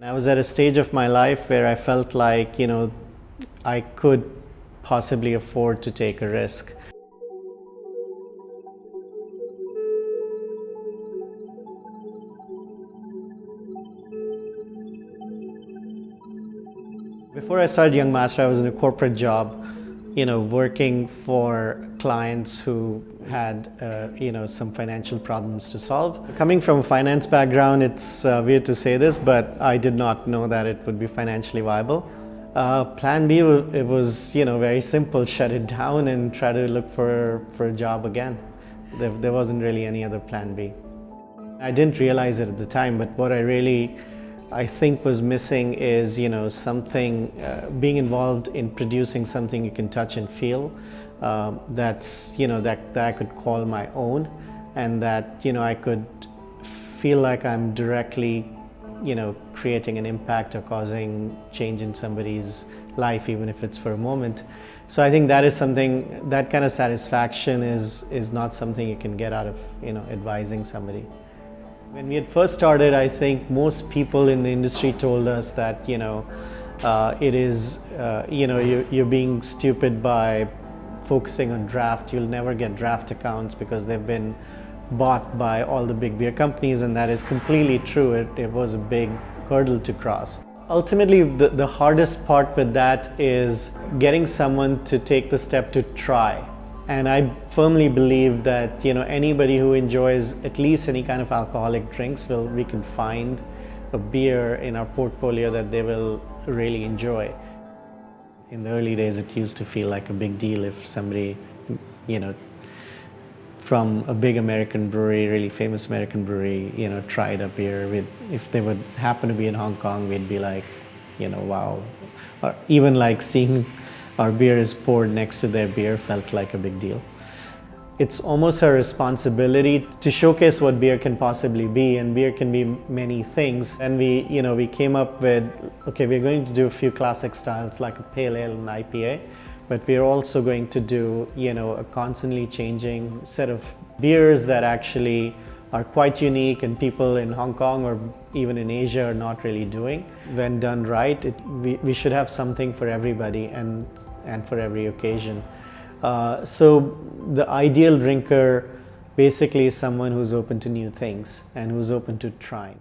I was at a stage of my life where I felt like, I could possibly afford to take a risk. Before I started Young Master, I was in a corporate job, working for clients who had, some financial problems to solve. Coming from a finance background, it's weird to say this, but I did not know that it would be financially viable. Plan B, it was, very simple: shut it down and try to look for a job again. There wasn't really any other plan B. I didn't realize it at the time, but what I think was missing is, something, being involved in producing something you can touch and feel, that I could call my own, and that, I could feel like I'm directly, creating an impact or causing change in somebody's life, even if it's for a moment. So I think that is something, that kind of satisfaction is not something you can get out of, advising somebody. When we had first started, I think most people in the industry told us that, it is, you're being stupid by focusing on draft. You'll never get draft accounts because they've been bought by all the big beer companies, and that is completely true. It was a big hurdle to cross. Ultimately, the hardest part with that is getting someone to take the step to try. And I firmly believe that, anybody who enjoys at least any kind of alcoholic drinks, we can find a beer in our portfolio that they will really enjoy. In the early days, it used to feel like a big deal if somebody, from a big American brewery, really famous American brewery, tried a beer. If they would happen to be in Hong Kong, we'd be like, wow. Or even like seeing our beer is poured next to their beer felt like a big deal. It's almost our responsibility to showcase what beer can possibly be, and beer can be many things. And we came up with, okay, we're going to do a few classic styles like a pale ale and IPA, but we're also going to do, a constantly changing set of beers that actually are quite unique and people in Hong Kong or even in Asia are not really doing. When done right, we should have something for everybody and for every occasion. So the ideal drinker basically is someone who's open to new things and who's open to trying.